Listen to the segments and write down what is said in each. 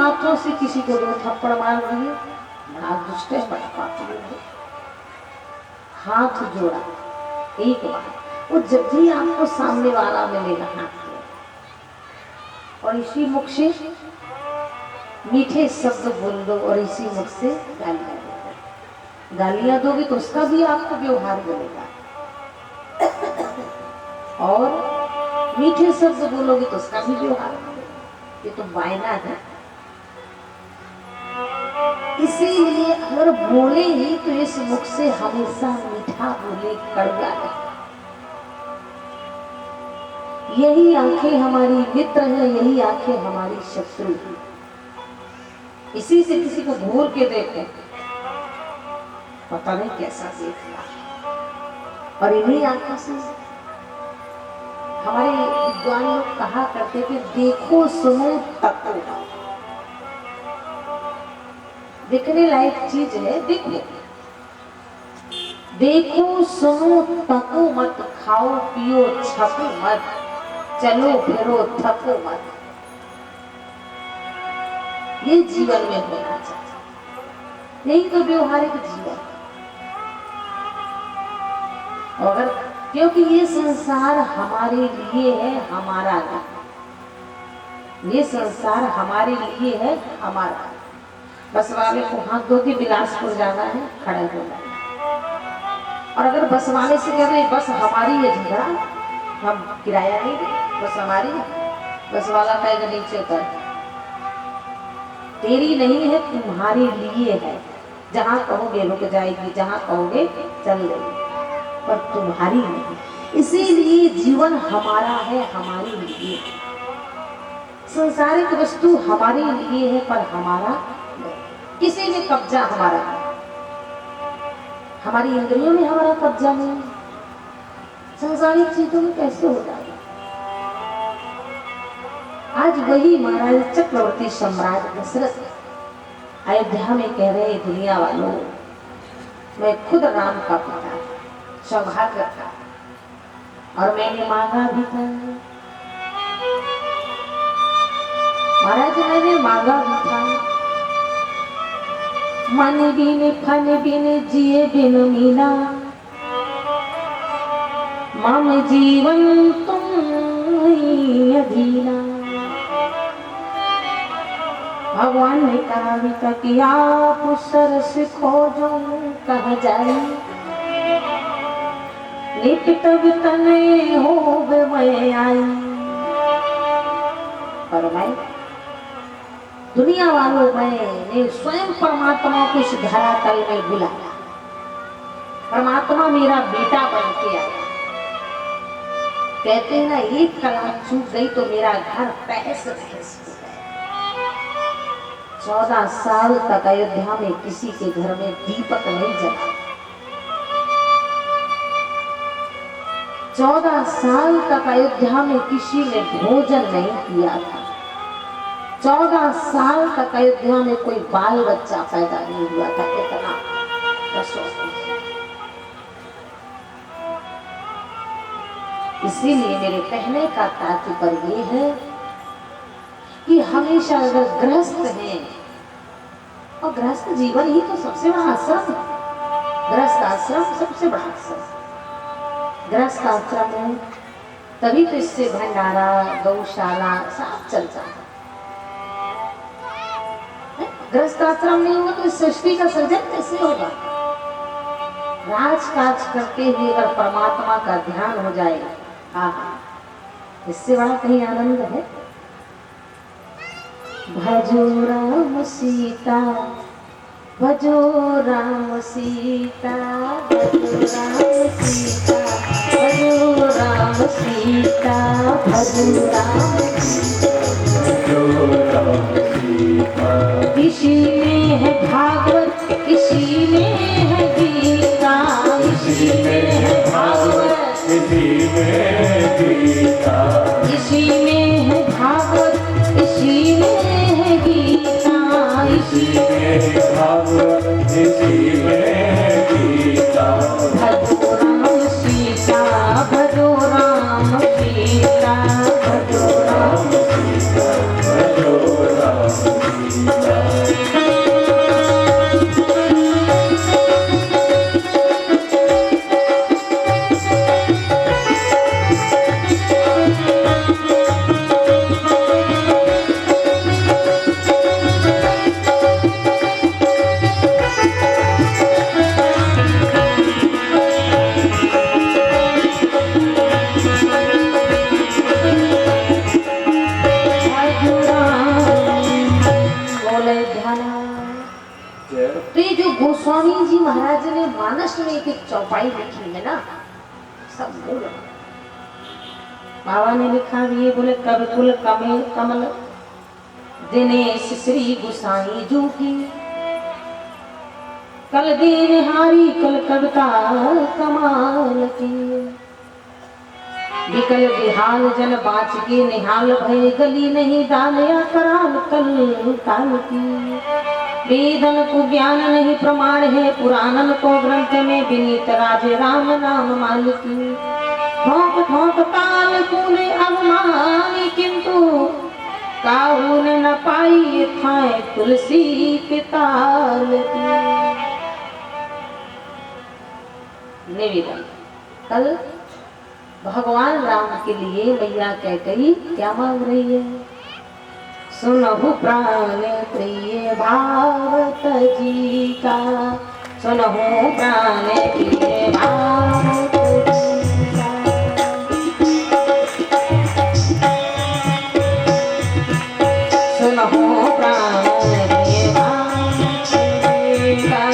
हाथों से किसी को 2 थप्पड़ मार दिए, बड़ा दुष्ट है, बड़ा पापी है। हाथ जोड़ा एक बार, वो जब भी आपको सामने वाला मिलेगा हाथ जोड़ा, और इसी मुख से मीठे शब्द बोल दो और इसी मुख से गालियां दो। गालियां दोगे तो उसका भी आपको व्यवहार मिलेगा, और मीठे शब्द बोलोगे तो उसका भी व्यवहार मिलेगा। ये तो वायना है। इसीलिए अगर बोले ही तो इस मुख से हमेशा मीठा बोले, कड़वा नहीं। यही आंखें हमारी मित्र है, यही आंखें हमारी शत्रु है। इसी से किसी को घूर के देखे, पता नहीं कैसा देखना, और इन्हीं आंखों से हमारे विद्वान लोग कहा करते थे, देखो सुनो तको। देखने लायक चीज है, देखो, देखो सुनो तको मत, खाओ पियो छको मत, चलो फिरो थको मत। ये जीवन में होना चाहिए, यही तो व्यवहारिक जीवन। अगर क्योंकि ये संसार हमारे लिए है, हमारा नहीं। ये संसार हमारे लिए है, हमारा। बस वाले को हाथ धो के बिलासपुर जाना है, खड़े हो जाना। और अगर बस वाले से कह रहे बस हमारी है झगड़ा, हम किराया नहीं दे, बस हमारी है, बस वाला कहेगा नीचे उतर, तेरी नहीं है, तुम्हारे लिए है। जहां कहोगे रुक जाएगी, जहां कहोगे चल देगी, पर तुम्हारी नहीं। इसीलिए जीवन हमारा है, हमारे लिए। संसारिक वस्तु हमारे लिए है, पर हमारा नहीं। किसी में कब्जा हमारा है, हमारी इंद्रियों में हमारा कब्जा नहीं। संसारिक चीजों में कैसे हो जाएगा? आज वही महाराज चक्रवर्ती सम्राट दशरथ अयोध्या में कह रहे, दुनिया वालों, मैं खुद राम का पिता, सौभाग्य था, और मैंने मांगा भी था। महाराज मैंने मांगा भी था, मन बिन फन बिन जिए बिन मीना, मम जीवन तुम ही अधीना। भगवान ने कहा भी था कि आप सरस खोजो कहाँ जाए, लिपट तने हो मैं आई। पर मैं दुनिया वालों, मैंने स्वयं परमात्मा को इस धरातल में बुलाया। परमात्मा मेरा बेटा बन के आया। कहते हैं ना, एक कला छूट गई तो मेरा घर तहस नहस हो गया। 14 साल तक अयोध्या में किसी के घर में दीपक नहीं जला। 14 साल तक अयोध्या में किसी ने भोजन नहीं किया था। 14 साल तक अयोध्या में कोई बाल बच्चा पैदा नहीं हुआ था। इतना इसीलिए मेरे कहने का तात्पर्य ये है कि हमेशा अगर गृहस्थ हैं, और गृहस्थ जीवन ही तो सबसे बड़ा आश्रम है। गृहस्थ आश्रम सबसे बड़ा आश्रम। गृहस्थ आश्रम है तभी तो इससे भंडारा, गौशाला सब चलता है। गृहस्थ आश्रम नहीं होगा तो इस सृष्टि का सृजन कैसे होगा? राजकाज करते हुए अगर परमात्मा का ध्यान हो जाए, इससे बड़ा कहीं आनंद है? भजो राम सीता, भजो राम सीता, भजो राम सीता, भजो राम सीता, भजो राम सीता। इसी में है भागवत, इसी में है गीता, इसी में है भागवत, इसी में है गीता, इसी में है भागवत, इसी में है गीता, इसी में है भागवत, इसी में है गीता। भजो राम सीता, भजो राम सीता, भजो राम सीता, भजो राम सीता। तो ये जो गोस्वामी जी महाराज ने मानस में एक चौपाई लिखी है ना, सब बोल बाबा ने लिखा भी ये बोले कवि कुल कमल दिनेश श्री गोसाई जू की कल दीन हारी कल कविता कमाल की विकल विहाल जन बाच के निहाल भय गली नहीं डालया कराल कल काल की वेदन को ज्ञान नहीं प्रमाण है पुराणन को ग्रंथ में विनीत राजे राम नाम माल की ठोक ठोक ताल कूले अवमानी किंतु काहू ने न पाई थाए तुलसी के ताल की। निवेदन कल भगवान राम के लिए मैया कैकेयी क्या मांग रही है? सुनहु प्राण प्रिय भावत जी का, सुनहु प्राण प्रिय भावत जी का, सुनहु प्राण प्रिय भावत जी का,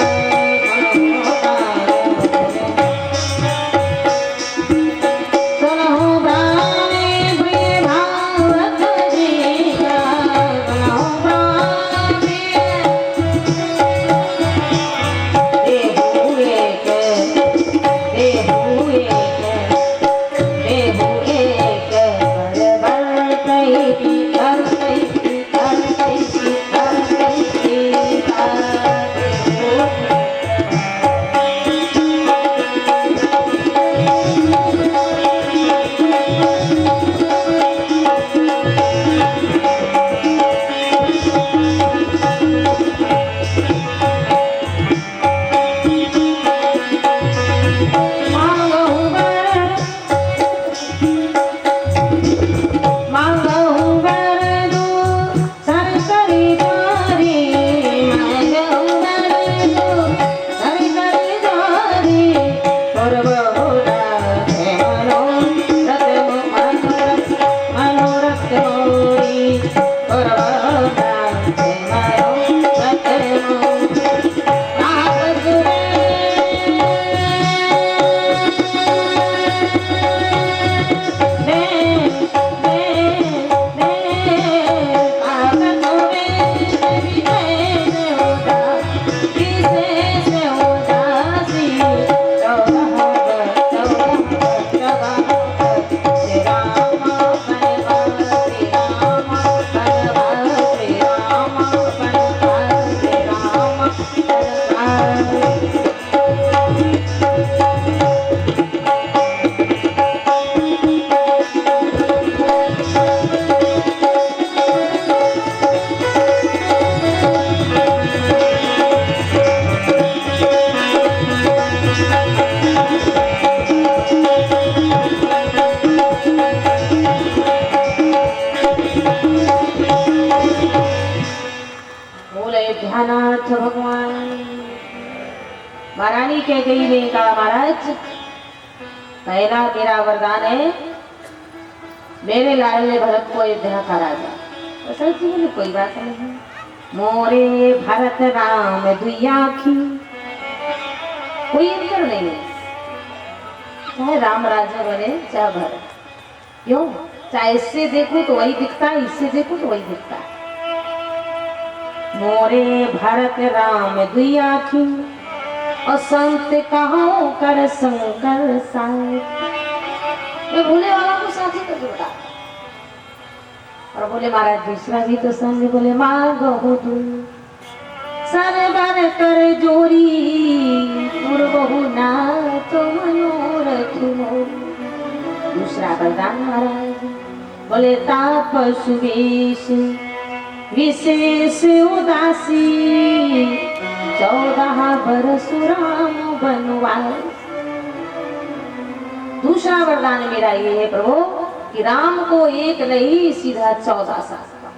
ध्यानार्थ भगवान। महारानी कैकेयी ने कहा महाराज पहला मेरा वरदान है मेरे लाडले भरत को अयोध्या का राजा। तो सर जी बोले कोई बात नहीं, मोरे भरत राम दुई आँखी, कोई अंतर नहीं है, चाहे राम राजा बने चाहे भरत, क्यों चाहे इससे देखो तो वही दिखता है, इससे देखो तो वही दिखता है। मोरे भरत राम दुई आँखी और संत कहो कर शंकर साथ, मैं भोले वाला को साथी कर जोड़ा। और बोले महाराज दूसरा भी तो संग, बोले मांगो तू सरबर कर जोरी बहु ना तो मनोरथ मोरी। दूसरा वरदान महाराज बोले ताप सुवेश विशेष उदासी 14 बरस राम बनवास। दूसरा वरदान मेरा ये है प्रभु कि राम को एक नहीं सीधा 14 साल का।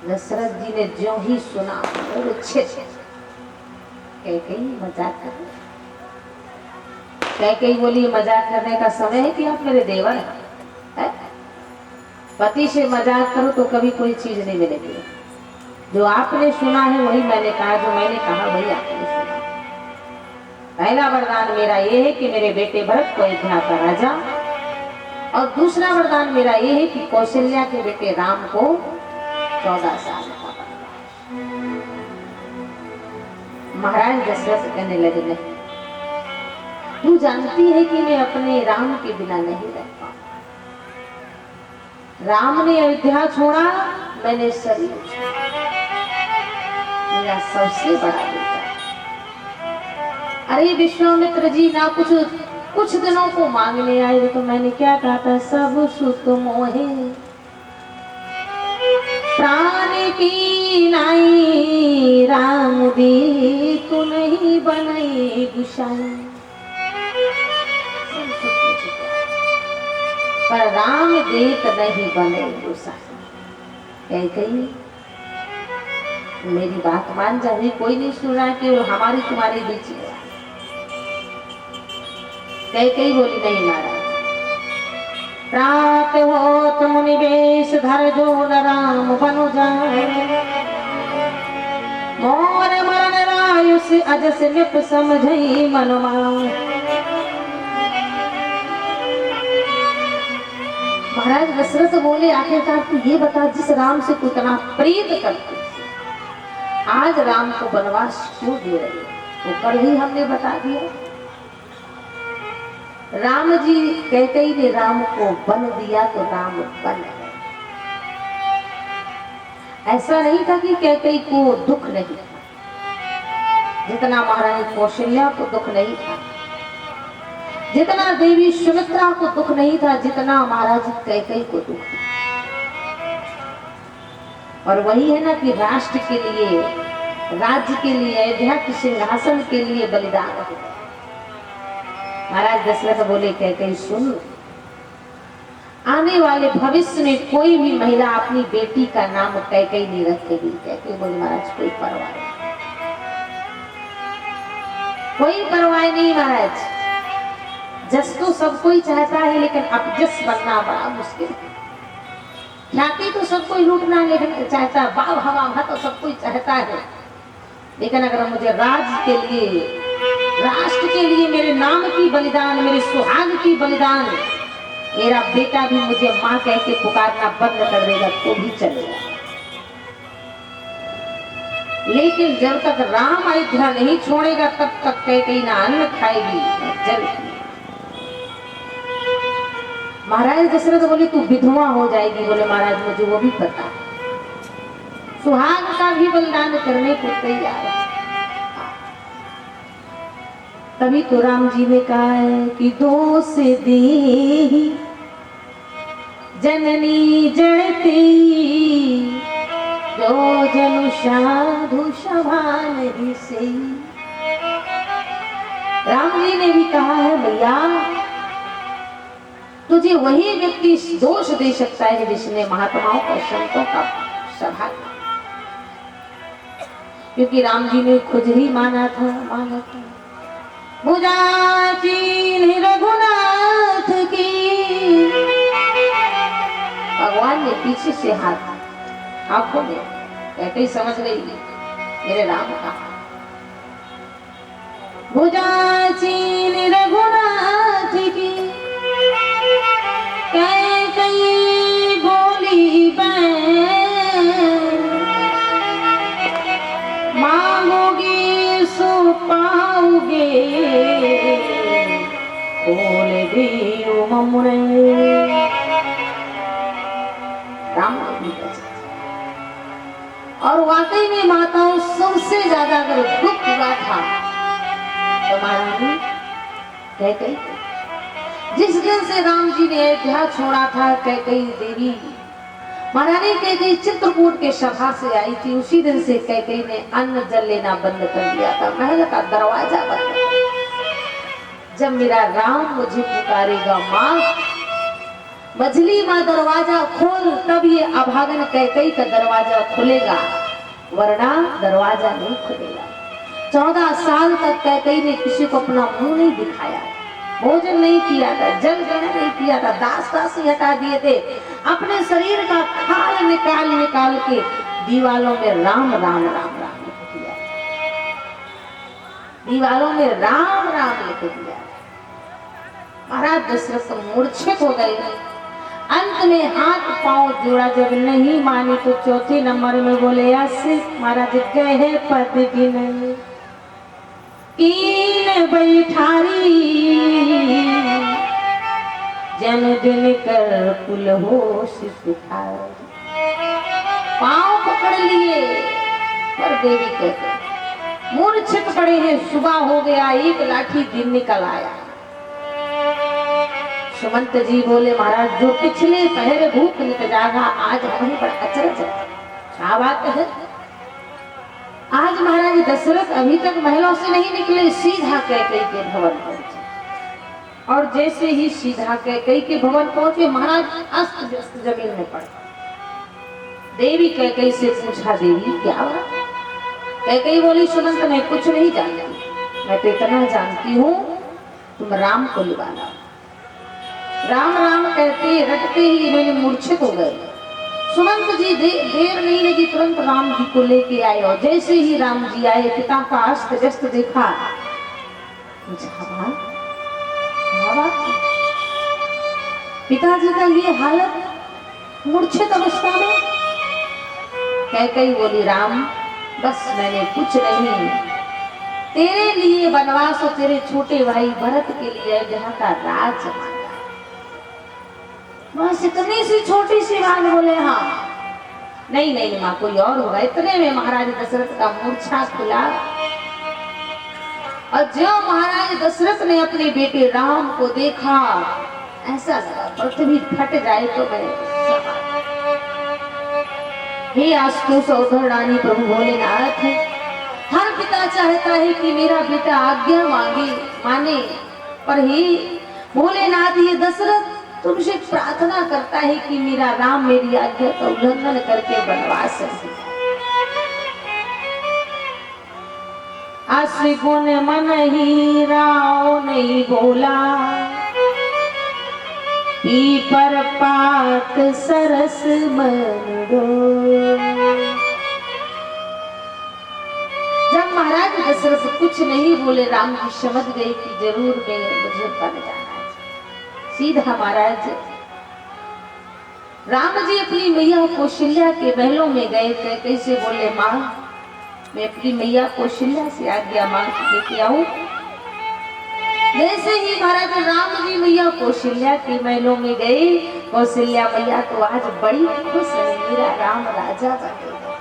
दशरथ जी ने जो ही सुना वो कैकेयी मजाक कर, कैकेयी बोली मजाक करने का समय है कि आप मेरे देवर हैं? पति से मजाक करो तो कभी कोई चीज नहीं मिलेगी। जो आपने सुना है वही मैंने कहा, जो मैंने कहा वही आपने सुना। पहला वरदान मेरा ये है कि मेरे बेटे भरत को अयोध्या का राजा, और दूसरा वरदान मेरा ये है कि कौशल्या के बेटे राम को 14 साल का वनवास। महाराज दशरथ कहने लगे, नहीं, तू जानती है कि मैं अपने राम के बिना नहीं रह पाऊं। राम ने अयोध्या छोड़ा, मैंने शरीर छोड़ा, मेरा सबसे बड़ा बेटा। अरे विश्वामित्र जी ना कुछ दिनों को मांगने आए तो मैंने क्या कहा था, सब सुत मोहे प्राण की नाई, राम दी तू नहीं बनाई गुसाई। पर राम देत नहीं बने गुसाई। कही मेरी बात मान जा, कोई नहीं सुन रहा कि वो हमारी तुम्हारे बीच है। कई बोली, नहीं महाराज, रात होत मुनि वेश धर जो न राम बनु जाए, मोर मरण रायुष अजस निप समझई मन माए। महाराज दशरथ बोले, आखिरकार तू ये बता, जिस राम से तू इतना प्रीत करती, आज राम को वनवास क्यों दे रही है? तो कल ही हमने बता दिया, राम जी कैकेयी ने राम को बन दिया तो राम बन गए। ऐसा नहीं था कि कैकेयी को दुख नहीं था, जितना महारानी कौशल्या को दुख नहीं था, जितना देवी सुमित्रा को दुख नहीं था, जितना महाराज कैकेयी को दुख था। और वही है ना कि राष्ट्र के लिए, राज्य के लिए, अयोध्या के सिंहासन के लिए बलिदान हो। महाराज दशरथ बोले, कैकेयी सुन, आने वाले भविष्य में कोई भी महिला अपनी बेटी का नाम कैकेयी नहीं रखेगी। कैकेयी बोले, महाराज कोई परवाह नहीं, कोई परवाह नहीं महाराज। जस तो सब कोई चाहता है, लेकिन अब जस बनना बड़ा मुश्किल है। ख्याति तो सब कोई लूटना लेकिन चाहता है, बाव हवा तो सब कोई चाहता है, लेकिन अगर मुझे राज्य के लिए, राष्ट्र के लिए, मेरे नाम की बलिदान, मेरे सुहाग की बलिदान, मेरा बेटा भी मुझे माँ कह के पुकारना बंद कर देगा तो भी चलेगा, लेकिन जब तक राम अयोध्या नहीं छोड़ेगा तब तक कैकेयी ना अन्न खाएगी ना जल। महाराज दशरथ बोले, तू विधवा हो जाएगी। बोले, महाराज मुझे वो भी पता है, सुहाग का भी बलिदान करने को तैयार है। तभी तो राम जी ने कहा है कि दोष दी जननी जड़ती, जो जनु साधु सभान ही से। राम जी ने भी कहा है, भैया तुझे वही व्यक्ति दोष दे सकता है जिसने महात्माओं और संतों का सभा, क्योंकि राम जी ने खुद ही माना था। भुजा चीन रघुनाथ की, भगवान ने पीछे से हाथ आंखों में, कैकेयी समझ गई मेरे राम का। भुजा चीन रघुनाथ की, कैकेयी बोली मांगोगे सो पाओगे, बोल दियो ममुने। राम और वाकई में माताओं सबसे ज्यादा अगर दुख हुआ था तो महारानी कैकेयी। जिस दिन से राम जी ने अयोध्या छोड़ा था, कैकेयी देवी, महारानी कैकेयी चित्रकूट के सभा से आई थी, उसी दिन से कैकेयी ने अन्न जल लेना बंद कर दिया था, महल का दरवाजा बंद। जब मेरा राम मुझे पुकारेगा माँ, मझली माँ दरवाजा खोल, तब ये अभागन कैकेयी का दरवाजा खुलेगा, वरना दरवाजा नहीं खुलेगा। 14 साल तक कैकेयी ने किसी को अपना मुंह नहीं दिखाया, भोजन नहीं किया था, जल ग्रहण नहीं किया था, दास दासी हटा दिए थे, अपने शरीर का खाल निकाल निकाल के दीवालों में राम राम राम राम लिख दिया, दीवालों में राम राम लिख दिया। महाराज दशरथ मूर्छित हो गए। अंत में हाथ पांव जोड़ा, जब नहीं मानी तो चौथे नंबर में बोले ऐसे महाराज कहे पद गिन कीन बैठारी, जन्मदिन कर कुल होश सिखाए। पांव पकड़ लिए पर देवी कहते मूर्छित पड़े हैं। सुबह हो गया, एक लाठी दिन निकल आया। सुमंत जी बोले महाराज जो पिछले पहरे भूख निकल जागा, आज हमें बड़ा अचरज है। क्या बात है? आज महाराज दशरथ अभी तक महलों से नहीं निकले, सीधा कैकेयी के भवन पहुंचे। और जैसे ही सीधा कैकेयी के भवन पहुंचे, महाराज अस्त व्यस्त जमीन में पड़े। देवी कैकेयी से पूछा, देवी क्या हुआ? कैकेयी बोली सुमंत मैं कुछ नहीं जानती, मैं तो इतना जानती हूँ तुम राम को लिवाना। राम राम कहते रटते ही मैंने मूर्छित हो गए। सुमंत जी देर नहीं लगी, तुरंत राम जी को लेके आए। और जैसे ही राम जी आए, पिता का अस्त व्यस्त देखा, पिताजी का ये हालत, मूर्छित अवस्था में। कैकेयी बोली राम बस मैंने कुछ नहीं, तेरे लिए वनवास और तेरे छोटे भाई भरत के लिए जहाँ का राज मांगा। बस इतनी सी छोटी सी बात बोले। हाँ नहीं नहीं माँ कोई और होगा। इतने में महाराज दशरथ का मूर्छा खुला। और जो महाराज दशरथ ने अपने बेटे राम को देखा, ऐसा लगा पृथ्वी फट जाए तो मैं। हे आशुतोष उद्धव प्रभु भोलेनाथ, हर पिता चाहता है कि मेरा बेटा आज्ञा माने, पर हे भोलेनाथ ये दशरथ तुमसे प्रार्थना करता है कि मेरा राम मेरी आज्ञा का उल्लंघन करके वनवास से। आश्रिकों ने मन ही राव नहीं बोला, पीपर पात सरस मन दो। जब महाराज दशरथ कुछ नहीं बोले, राम जी समझ गए कि जरूर मुझे बन जाना है। सीधा महाराज राम जी अपनी मैया कौशल्या के महलों में गए थे। कैसे बोले माँ मैं अपनी मैया कौशल्या से आज्ञा मांग के लेके आऊं। जैसे ही महाराज राम जी मैया कौशल्या के महलों में गए, कौशल्या मैया तो आज बड़ी खुश है, मेरा राम राजा बनेगा,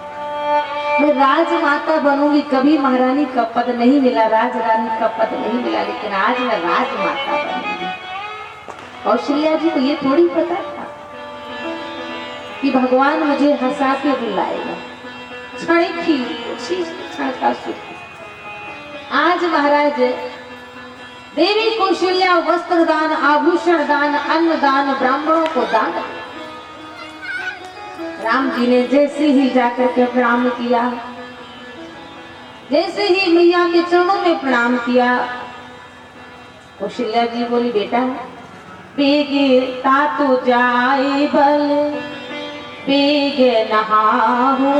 मैं राजमाता बनूंगी। कभी महारानी का पद नहीं मिला, राजरानी का पद नहीं मिला, लेकिन आज मैं राजमाता बनूंगी। कौशल्या जी को ये थोड़ी पता था कि भगवान मुझे हंसा के बुलाएगा। क्षण थी उसी क्षण का सुख। आज महाराज देवी कौशल्या वस्त्र दान, आभूषण दान, अन्न दान, ब्राह्मणों को दान। राम जी ने जैसे ही जाकर के प्रणाम किया, जैसे ही मैया के चरणों में प्रणाम किया, कौशल्या जी बोली बेटा बेगे तातो जाए बल, बेगे नहाहू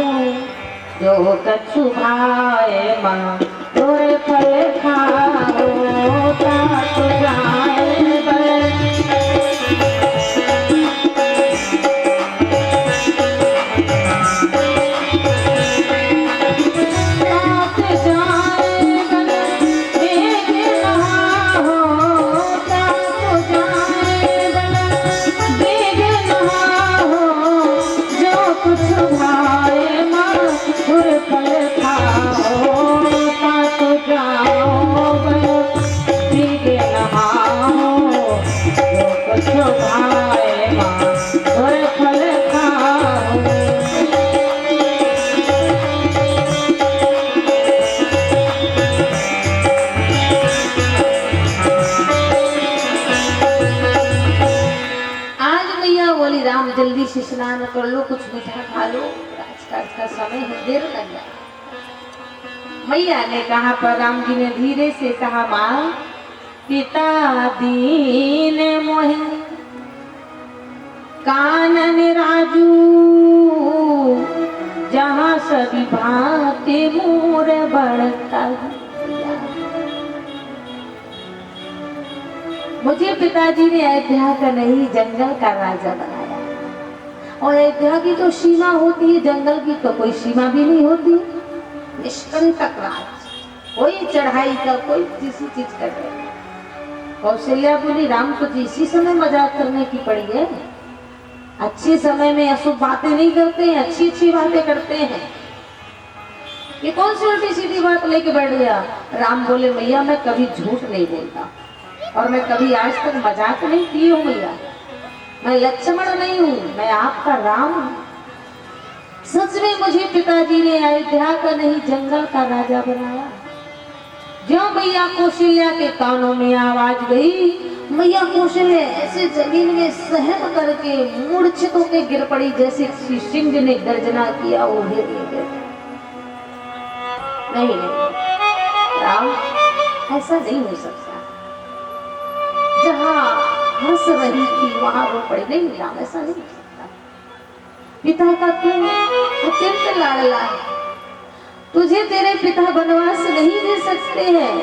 जो कछु भाए माँ तोरे फल खाओ। तातो जाए बल जल्दी से स्नान कर लो, कुछ मीठा खा लो, राजकाज का समय है, देर लग जाए। मैया ने कहा, पर राम जी ने धीरे से कहा माँ पिता दीन मोहे कानन राजू जहाँ सभी भांति मोर बढ़ता। मुझे पिताजी ने अयोध्या का नहीं जंगल का राजा बनाया, और अयोध्या की तो सीमा होती है, जंगल की तो कोई सीमा भी नहीं होती। निष्कंटक राज, कोई चढ़ाई का, कोई किसी चीज का नहीं। कौशल्या बोली राम को इसी समय मजाक करने की पड़ी है, अच्छे समय में अशुभ बातें नहीं करते हैं, अच्छी अच्छी बातें करते हैं। ये कौन सी उल्टी सीधी बात लेके बैठ गया। राम बोले मैया मैं कभी झूठ नहीं बोलता, और मैं कभी आज तक मजाक नहीं की हूँ मैया, मैं लक्ष्मण नहीं हूँ, मैं आपका राम हूँ। सच में मुझे पिताजी ने अयोध्या का नहीं जंगल का राजा बनाया। जो मैया कौशल्या के कानों में आवाज गई, मैया कौशल्या ऐसे जमीन में सहम करके मूर्छित होकर गिर पड़ी, जैसे सिंह ने गर्जना किया वो गिर गए। नहीं राम, ऐसा नहीं हो सकता। जहाँ हंस रही थी वहां रो पड़ी। नहीं राम, ऐसा नहीं हो सकता। पिता का तू अत्यंत लाडला है, तुझे तेरे पिता वनवास नहीं दे सकते हैं।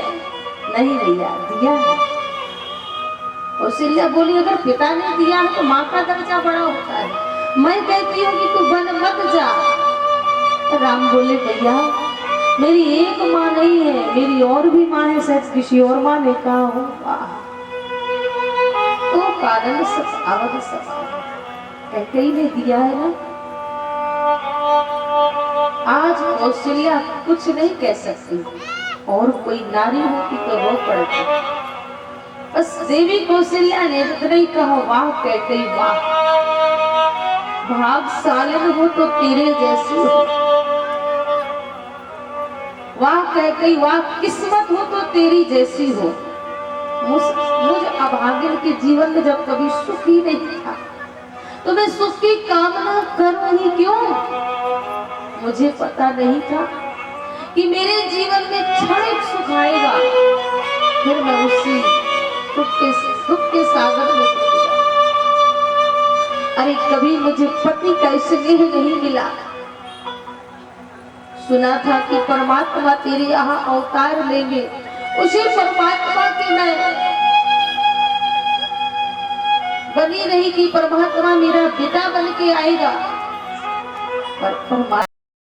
नहीं भैया, दिया है। कौशल्या बोली अगर पिता ने दिया है तो माँ का दर्जा बड़ा होता है। मैं कहती हूँ कि तू वन मत जा। राम बोले भैया मेरी एक माँ नहीं है, मेरी और भी माँ है, शायद किसी और माँ ने कहा होगा। तो कानन सब अवध समान कैकेयी ने दिया है ना। आज कौशल्या कुछ नहीं कह सकती, और कोई नारी होती तो रो पड़ती। बस देवी कौशल्या ने इतना ही कहा वाह कैकेयी वाह, भाग्यशाली हो तो तेरे जैसी हो। वाह कैकेयी वाह, किस्मत हो तो तेरी जैसी हो। मुझ अभागिन के जीवन में जब कभी सुख ही नहीं था, तो मैं सुख की कामना करूं ही क्यों। मुझे पता नहीं था कि मेरे जीवन में क्षणिक सुख आएगा, फिर मैं उसी दुख के सागर में डूब जाऊं। अरे कभी मुझे पति का स्नेह नहीं मिला। सुना था कि परमात्मा तेरे यहाँ अवतार लेंगे, उसी परमात्मा की मैं बनी रही कि परमात्मा मेरा पिता बन के आएगा, पर परमात्मा